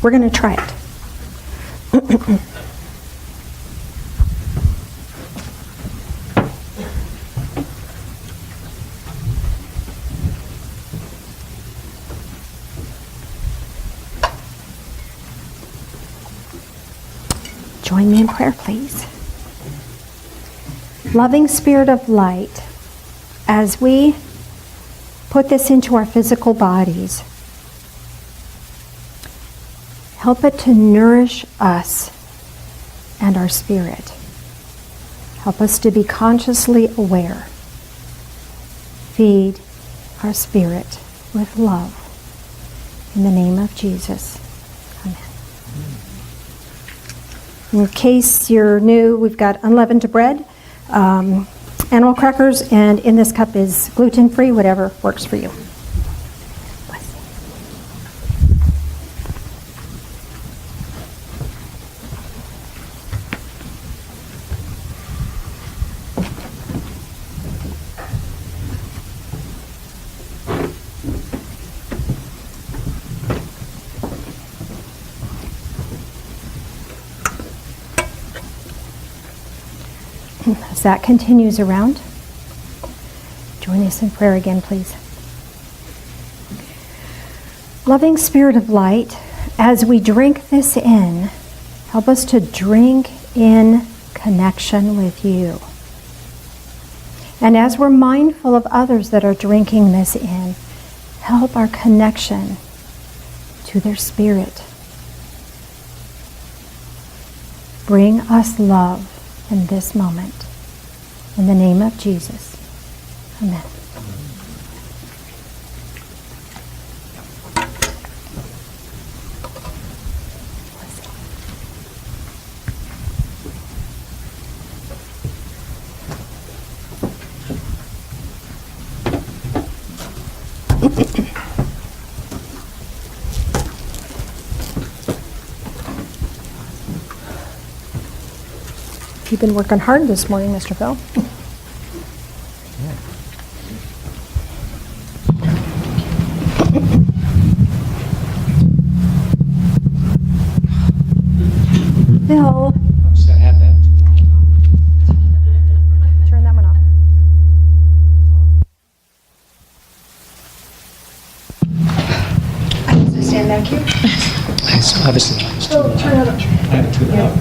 We're going to try it. Join me in prayer, please. Loving Spirit of light, as we put this into our physical bodies, help it to nourish us and our spirit. Help us to be consciously aware. Feed our spirit with love. In the name of Jesus. Amen. In case you're new, we've got unleavened bread, animal crackers, and in this cup is gluten-free, whatever works for you. As that continues around, join us in prayer again, please. Loving Spirit of light, as we drink this in, help us to drink in connection with you. And as we're mindful of others that are drinking this in, help our connection to their spirit. Bring us love in this moment. In the name of Jesus. Amen. You've been working hard this morning, Mr. Phil. Phil. So I have that. Turn that one off. I have to stand back here. It's obviously not. It's too loud. Turn it up. I have it too loud.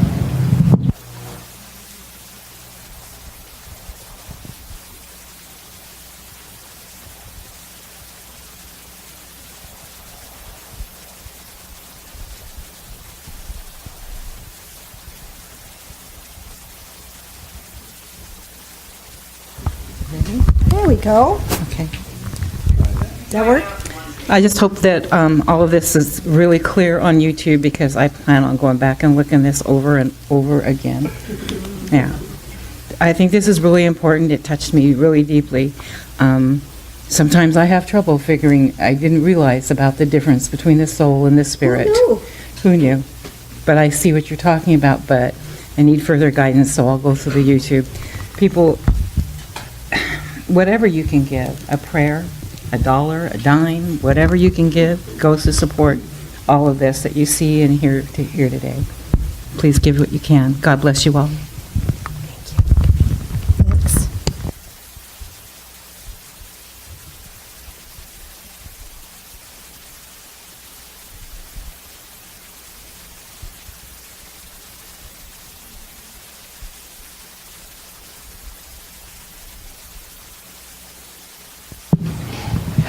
There we go. Okay. Does that work? I just hope that all of this is really clear on YouTube, because I plan on going back and looking this over and over again. Yeah. I think this is really important. It touched me really deeply. Sometimes I have trouble figuring, I didn't realize about the difference between the soul and the spirit. Who knew? But I see what you're talking about, but I need further guidance, so I'll go through the YouTube. People, whatever you can give, a prayer, $1, a dime, whatever you can give goes to support all of this that you see and hear today. Please give what you can. God bless you all. Thanks.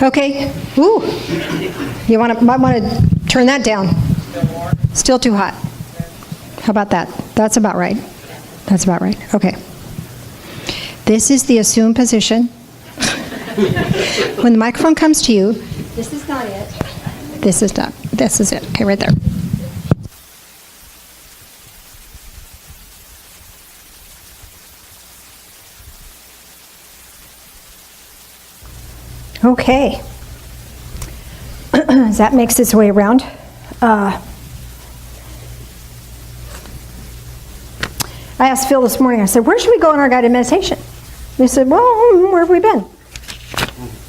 Okay. Ooh. You might want to turn that down. Still too hot. How about that? That's about right. That's about right. Okay. This is the assumed position. When the microphone comes to you, this is not it. This is not. This is it. Okay, right there. Okay. As that makes its way around, I asked Phil this morning, I said, where should we go in our guided meditation? He said, well, where have we been?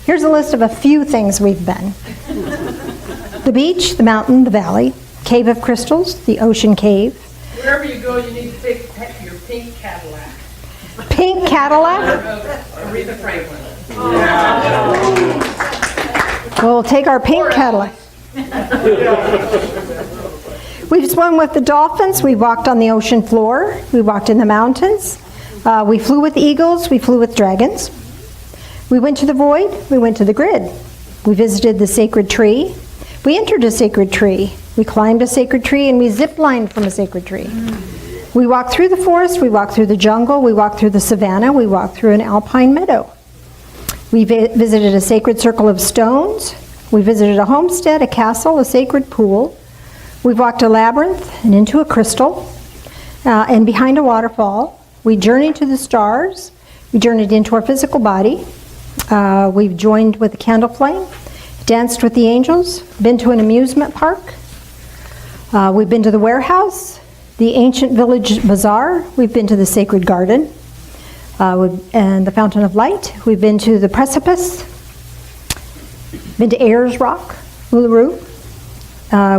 Here's a list of a few things we've been. The beach, the mountain, the valley, Cave of Crystals, the Ocean Cave. Wherever you go, you need to take your pink Cadillac. Pink Cadillac. Aretha Franklin. We'll take our pink Cadillac. We've swum with the dolphins. We walked on the ocean floor. We walked in the mountains. We flew with eagles. We flew with dragons. We went to the void. We went to the grid. We visited the sacred tree. We entered a sacred tree. We climbed a sacred tree, and we zip-lined from a sacred tree. We walked through the forest. We walked through the jungle. We walked through the savannah. We walked through an alpine meadow. We visited a sacred circle of stones. We visited a homestead, a castle, a sacred pool. We walked a labyrinth and into a crystal and behind a waterfall. We journeyed to the stars. We journeyed into our physical body. We've joined with a candle flame, danced with the angels, been to an amusement park. We've been to the warehouse, the ancient village bazaar. We've been to the sacred garden and the fountain of light. We've been to the precipice, been to Ayers Rock, Uluru.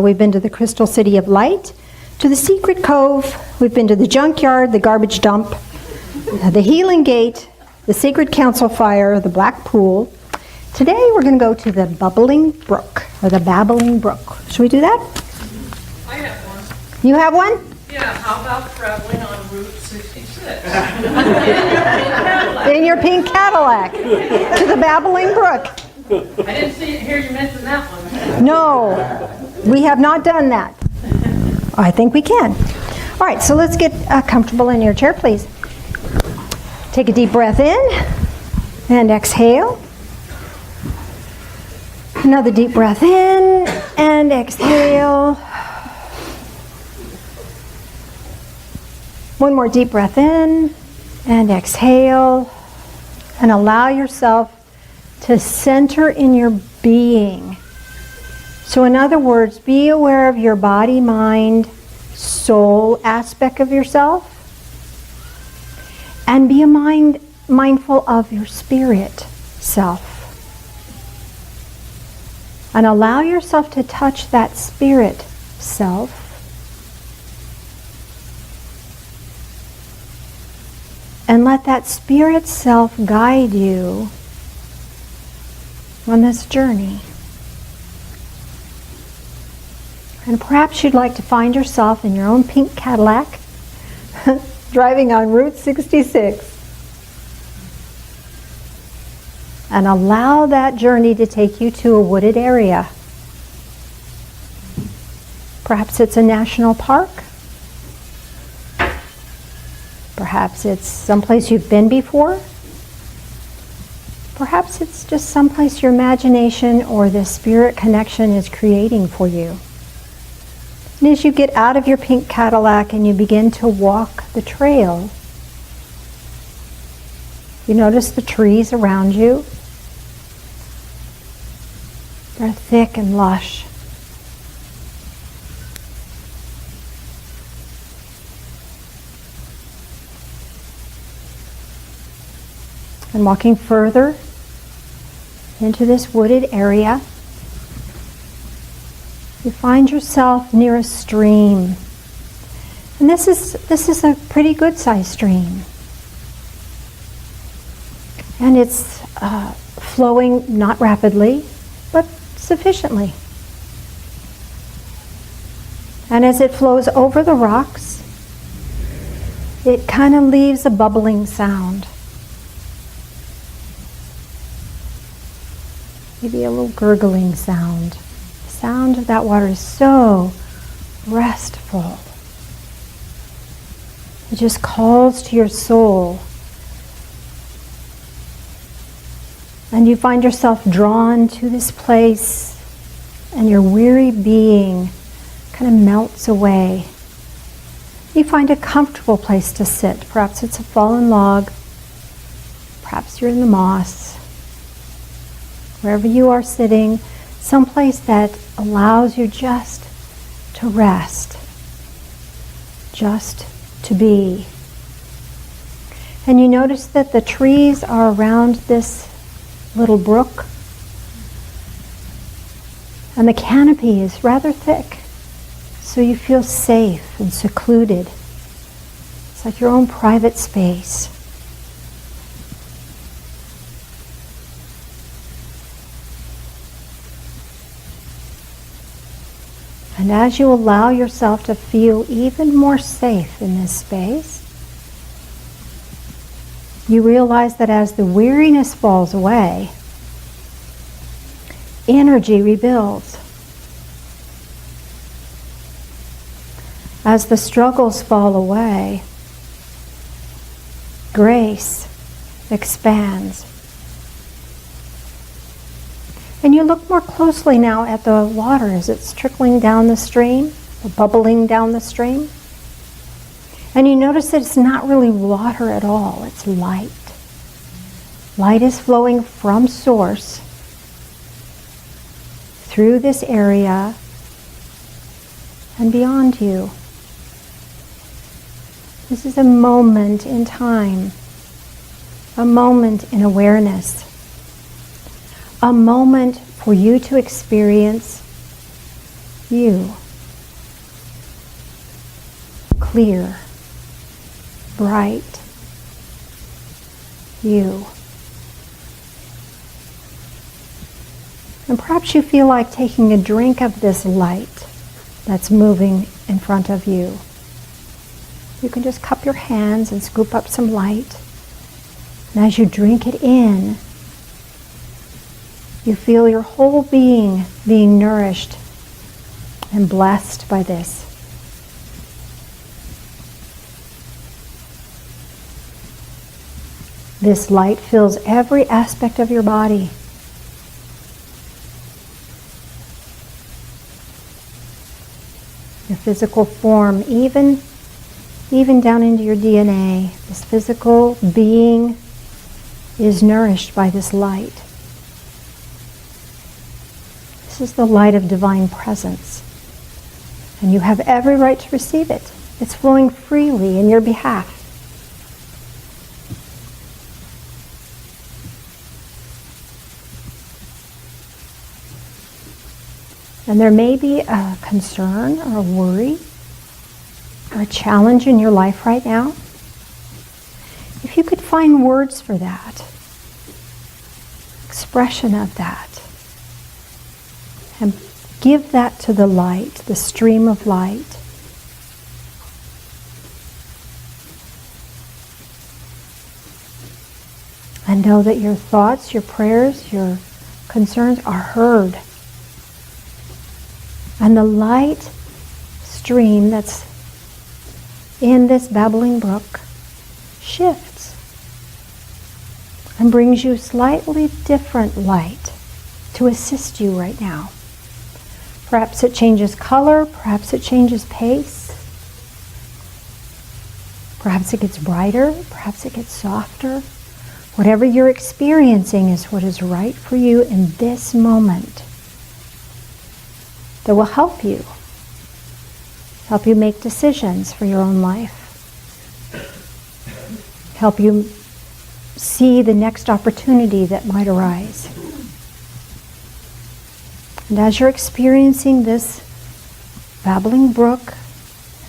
We've been to the crystal city of light, to the secret cove. We've been to the junkyard, the garbage dump, the healing gate, the sacred council fire, the black pool. Today we're going to go to the bubbling brook, or the babbling brook. Should we do that? I have one. You have one? Yeah, how about traveling on Route 66? In your pink Cadillac to the babbling brook. I didn't hear you mention that one. No, we have not done that. I think we can. All right, so let's get comfortable in your chair, please. Take a deep breath in and exhale. Another deep breath in and exhale. One more deep breath in and exhale. And allow yourself to center in your being. So in other words, be aware of your body, mind, soul aspect of yourself. And be mindful of your spirit self. And allow yourself to touch that spirit self. And let that spirit self guide you on this journey. And perhaps you'd like to find yourself in your own pink Cadillac driving on Route 66. And allow that journey to take you to a wooded area. Perhaps it's a national park. Perhaps it's someplace you've been before. Perhaps it's just someplace your imagination or the spirit connection is creating for you. And as you get out of your pink Cadillac and you begin to walk the trail, you notice the trees around you. They're thick and lush. And walking further into this wooded area, you find yourself near a stream. And this is a pretty good sized stream. And it's flowing not rapidly, but sufficiently. And as it flows over the rocks, it kind of leaves a bubbling sound. Maybe a little gurgling sound. The sound of that water is so restful. It just calls to your soul. And you find yourself drawn to this place, and your weary being kind of melts away. You find a comfortable place to sit. Perhaps it's a fallen log. Perhaps you're in the moss. Wherever you are sitting, someplace that allows you just to rest, just to be. And you notice that the trees are around this little brook, and the canopy is rather thick, So you feel safe and secluded. It's like your own private space. And as you allow yourself to feel even more safe in this space, you realize that as the weariness falls away, energy rebuilds. As the struggles fall away, grace expands. And you look more closely now at the water as it's trickling down the stream, or bubbling down the stream. And you notice that it's not really water at all, it's light. Light is flowing from source through this area and beyond you. This is a moment in time, a moment in awareness, a moment for you to experience you. Clear, bright, you. And perhaps you feel like taking a drink of this light that's moving in front of you. You can just cup your hands and scoop up some light. And as you drink it in, you feel your whole being being nourished and blessed by this. This light fills every aspect of your body. Your physical form, even down into your DNA, this physical being is nourished by this light. This is the light of divine presence. And you have every right to receive it. It's flowing freely in your behalf. And there may be a concern or a worry or a challenge in your life right now. If you could find words for that, expression of that, and give that to the light, the stream of light. And know that your thoughts, your prayers, your concerns are heard. And the light stream that's in this babbling brook shifts and brings you slightly different light to assist you right now. Perhaps it changes color, perhaps it changes pace, perhaps it gets brighter, perhaps it gets softer. Whatever you're experiencing is what is right for you in this moment. That will help you make decisions for your own life, help you see the next opportunity that might arise. And as you're experiencing this babbling brook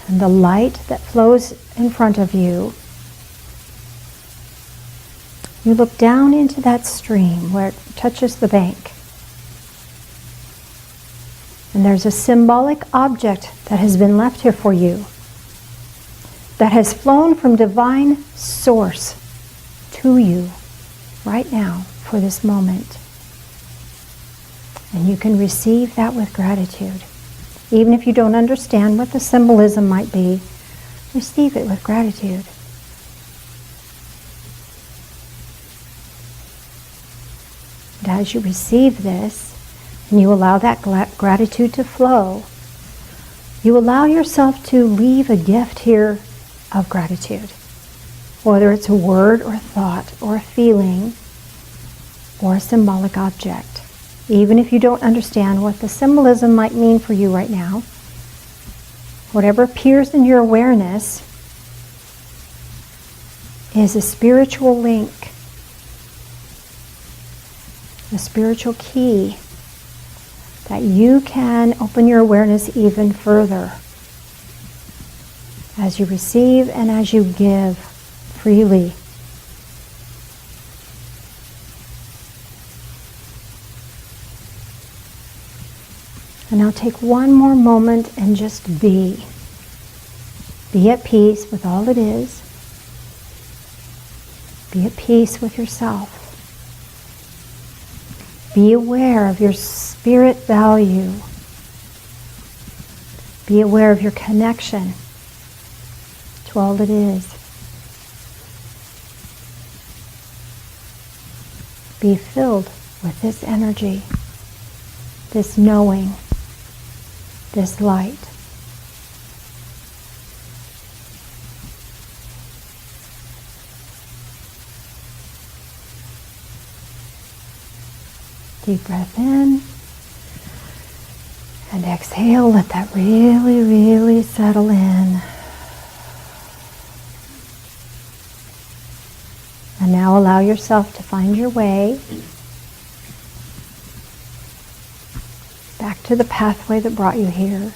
and the light that flows in front of you, you look down into that stream where it touches the bank. And there's a symbolic object that has been left here for you that has flown from divine source to you right now for this moment. And you can receive that with gratitude. Even if you don't understand what the symbolism might be, receive it with gratitude. And as you receive this, and you allow that gratitude to flow, you allow yourself to leave a gift here of gratitude. Whether it's a word or a thought or a feeling or a symbolic object. Even if you don't understand what the symbolism might mean for you right now, whatever appears in your awareness is a spiritual link, a spiritual key that you can open your awareness even further as you receive and as you give freely. And now take one more moment and just be. Be at peace with all it is. Be at peace with yourself. Be aware of your spirit value. Be aware of your connection to all that is. Be filled with this energy, this knowing, this light. Deep breath in and exhale. Let that really, really settle in. And now allow yourself to find your way back to the pathway that brought you here.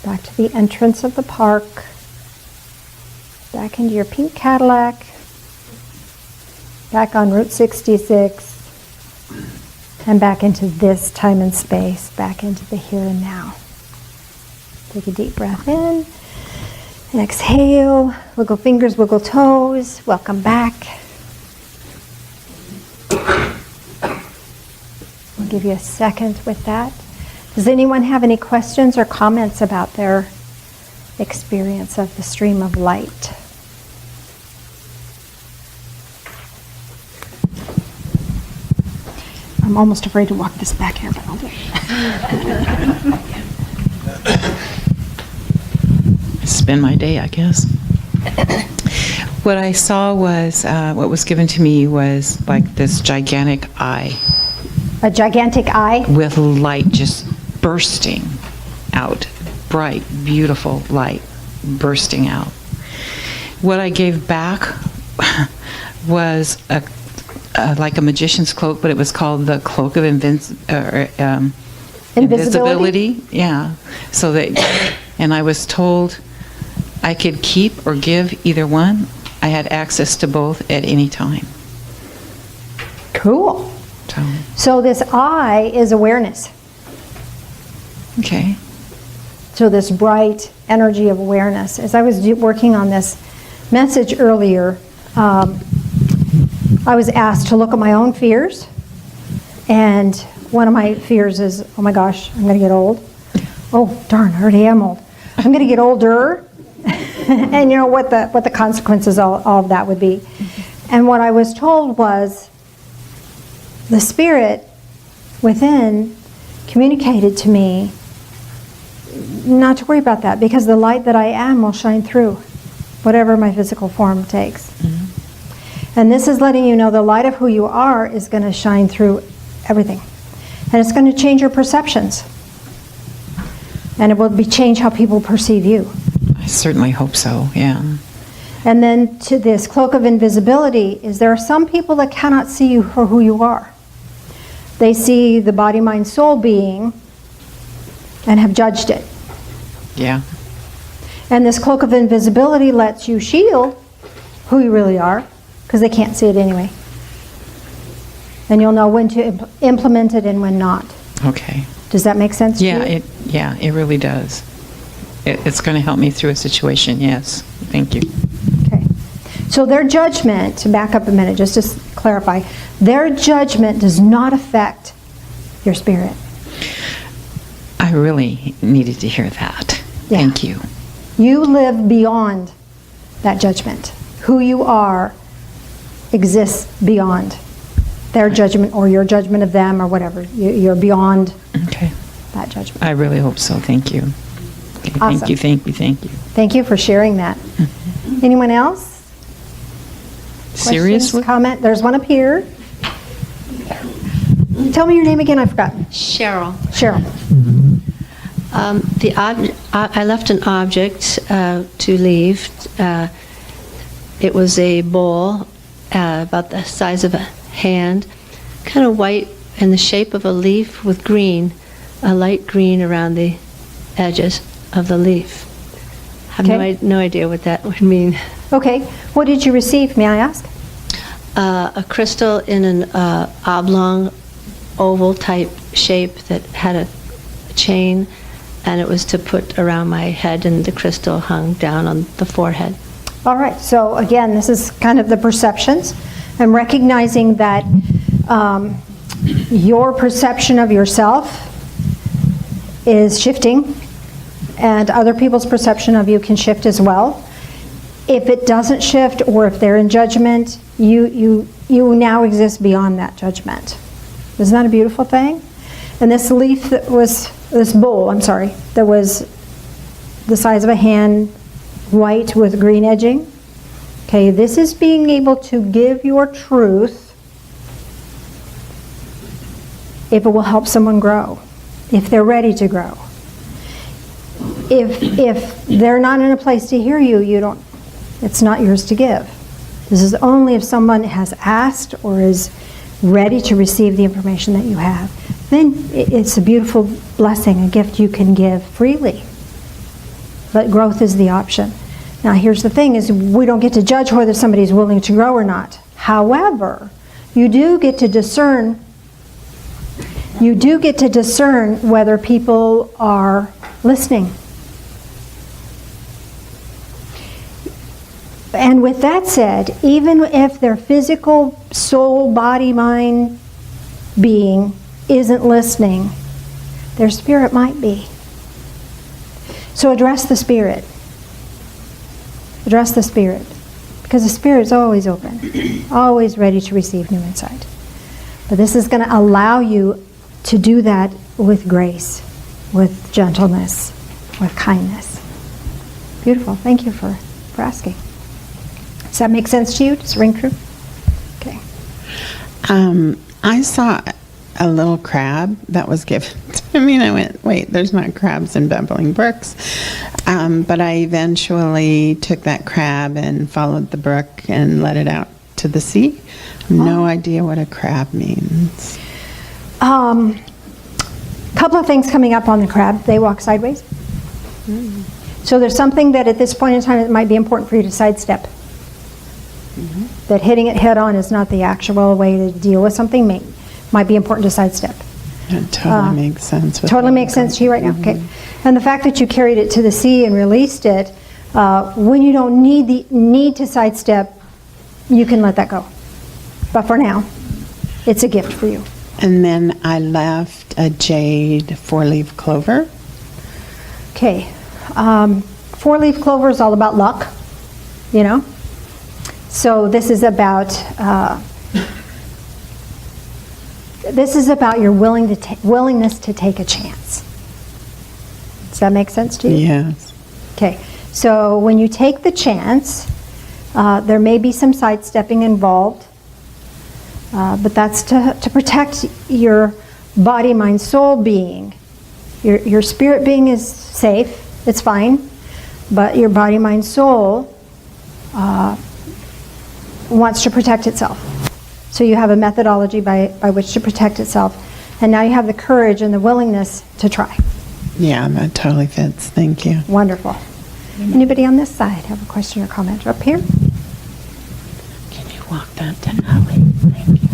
Back to the entrance of the park. Back into your pink Cadillac. Back on Route 66. And back into this time and space. Back into the here and now. Take a deep breath in. And exhale. Wiggle fingers, wiggle toes. Welcome back. I'll give you a second with that. Does anyone have any questions or comments about their experience of the stream of light? I'm almost afraid to walk this back here, but I'll do it. Spend my day, I guess. What I saw was, what was given to me was like this gigantic eye A gigantic eye. with light just bursting out, bright, beautiful light bursting out. What I gave back was like a magician's cloak, but it was called the cloak of invisibility. Yeah. So that, and I was told I could keep or give either one. I had access to both at any time. Cool. So, So this eye is awareness. okay. So this bright energy of awareness. As I was working on this message earlier, I was asked to look at my own fears. And one of my fears is, oh my gosh, I'm going to get old. Oh, darn, I already am old. I'm going to get older. And you know what the consequences all of that would be. And what I was told was the spirit within communicated to me not to worry about that, because the light that I am will shine through whatever my physical form takes. And this is letting you know the light of who you are is going to shine through everything. And it's going to change your perceptions. And it will change how people perceive you. I certainly hope so, yeah. And then to this cloak of invisibility is there are some people that cannot see you for who you are. They see the body, mind, soul being and have judged it. Yeah. And this cloak of invisibility lets you shield who you really are, because they can't see it anyway. And you'll know when to implement it and when not. Okay. Does that make sense to you? It really does. It's going to help me through a situation, yes. Thank you. Okay. So their judgment, to back up a minute, just to clarify, their judgment does not affect your spirit. I really needed to hear that. Yeah. Thank you. You live beyond that judgment. Who you are exists beyond their judgment or your judgment of them or whatever. You're beyond Okay. that judgment. I really hope so. Thank you. Okay, Awesome. Thank you, thank you, thank you. Thank you for sharing that. Anyone else? Seriously? Questions, comment? There's one up here. Tell me your name again, I've forgotten. Cheryl. Cheryl. I left an object to leave. It was a bowl about the size of a hand, kind of white in the shape of a leaf with green, a light green around the edges. of the leaf. I have Okay. no idea what that would mean. Okay, what did you receive, may I ask? A crystal in an oblong, oval type shape that had a chain, and it was to put around my head, and the crystal hung down on the forehead. All right, so again, this is kind of the perceptions. I'm recognizing that your perception of yourself is shifting, and other people's perception of you can shift as well. If it doesn't shift, or if they're in judgment, you now exist beyond that judgment. Isn't that a beautiful thing? And this leaf that was, this bowl, I'm sorry, that was the size of a hand, white with green edging. Okay, this is being able to give your truth if it will help someone grow, if they're ready to grow. If they're not in a place to hear you, it's not yours to give. This is only if someone has asked or is ready to receive the information that you have. Then it's a beautiful blessing, a gift you can give freely. But growth is the option. Now here's the thing, is we don't get to judge whether somebody's willing to grow or not. However, you do get to discern whether people are listening. And with that said, even if their physical soul, body, mind being isn't listening, their spirit might be. So address the spirit. Address the spirit. Because the spirit is always open, always ready to receive new insight. But this is going to allow you to do that with grace, with gentleness, with kindness. Beautiful. Thank you for asking. Does that make sense to you? Does it ring true? Okay. I saw a little crab that was given to me, and I went, wait, there's not crabs in Babbling Brooks. But I eventually took that crab and followed the brook and let it out to the sea. No idea what a crab means. Couple of things coming up on the crab. They walk sideways. So there's something that at this point in time it might be important for you to sidestep. That hitting it head on is not the actual way to deal with something. Might be important to sidestep. It totally makes sense. with Totally what makes I'm sense to you right now. Okay. And the fact that you carried it to the sea and released it, when you don't need to sidestep, you can let that go. But for now, it's a gift for you. And then I left a jade 4-leaf clover. Okay. 4-leaf clover is all about luck, you know? So this is about your willingness to take a chance. Does that make sense to you? Yes. Okay. So when you take the chance, there may be some sidestepping involved, but that's to protect your body, mind, soul being. Your spirit being is safe, it's fine, but your body, mind, soul wants to protect itself. So you have a methodology by which to protect itself, and now you have the courage and the willingness to try. Yeah, that totally fits. Thank you. Wonderful. Anybody on this side have a question or comment? Up here? Can you walk that to Allie? Thank you.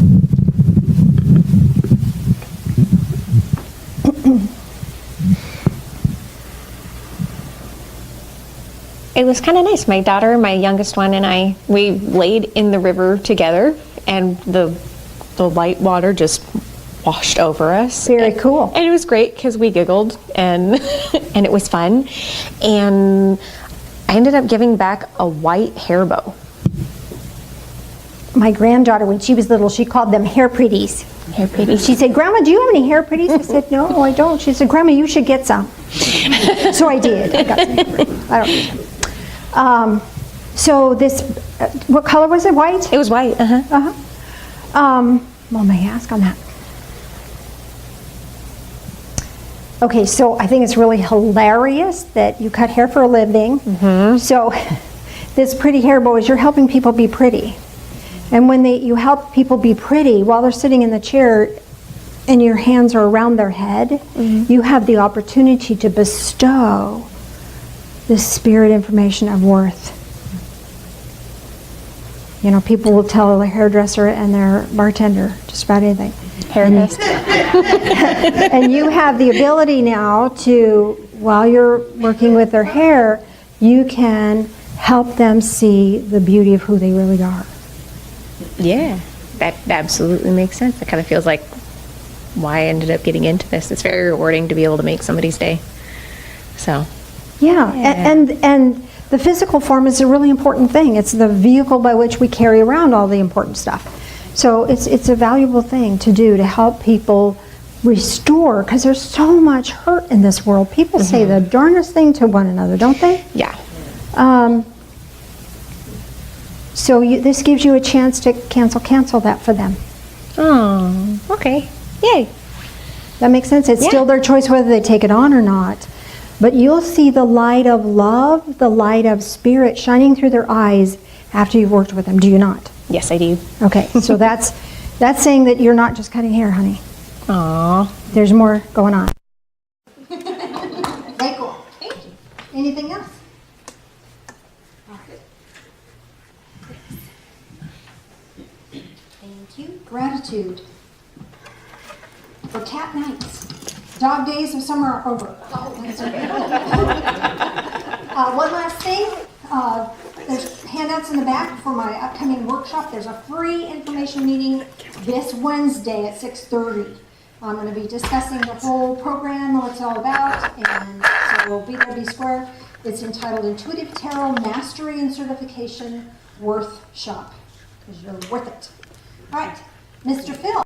It was kind of nice. My daughter, my youngest one, and I, we laid in the river together, and the white water just washed over us. Very cool. And it was great because we giggled and and it was fun. And I ended up giving back a white hair bow. My granddaughter, when she was little, she called them hair pretties. Hair pretties. She said, "Grandma, do you have any hair pretties?" I said, "No, I don't." She said, "Grandma, you should get some." So I did. I got some hair pretties. I don't need them. So this, what color was it? White? It was white. Well, may I ask on that? Okay, so I think it's really hilarious that you cut hair for a living. So this pretty hair bow is you're helping people be pretty. And when you help people be pretty while they're sitting in the chair and your hands are around their head, you have the opportunity to bestow this spirit information of worth. You know, people will tell a hairdresser and their bartender just about anything. Hairnest. And you have the ability now to, while you're working with their hair, you can help them see the beauty of who they really are. Yeah, that absolutely makes sense. It kind of feels like why I ended up getting into this. It's very rewarding to be able to make somebody's day. So, Yeah, and the physical form is a really important thing. It's the vehicle by which we carry around all the important stuff. So it's a valuable thing to do to help people restore, because there's so much hurt in this world. People say the darndest thing to one another, don't they? yeah. So this gives you a chance to cancel that for them. Oh, okay. Yay. That makes sense. It's still their choice whether they take it on or not. But you'll see the light of love, the light of spirit shining through their eyes after you've worked with them. Do you not? Yes, I do. Okay, so that's saying that you're not just cutting hair, honey. Aw. There's more going on. Very cool. Thank you. Anything else? Thank you. Gratitude for cat nights. Dog days of summer are over. That's okay. One last thing. There's handouts in the back for my upcoming workshop. There's a free information meeting this Wednesday at 6:30. I'm going to be discussing the whole program, what it's all about, and so we'll be there, be square. It's entitled Intuitive Tarot Mastery and Certification Worth Shop, because you're worth it. All right, Mr. Phil.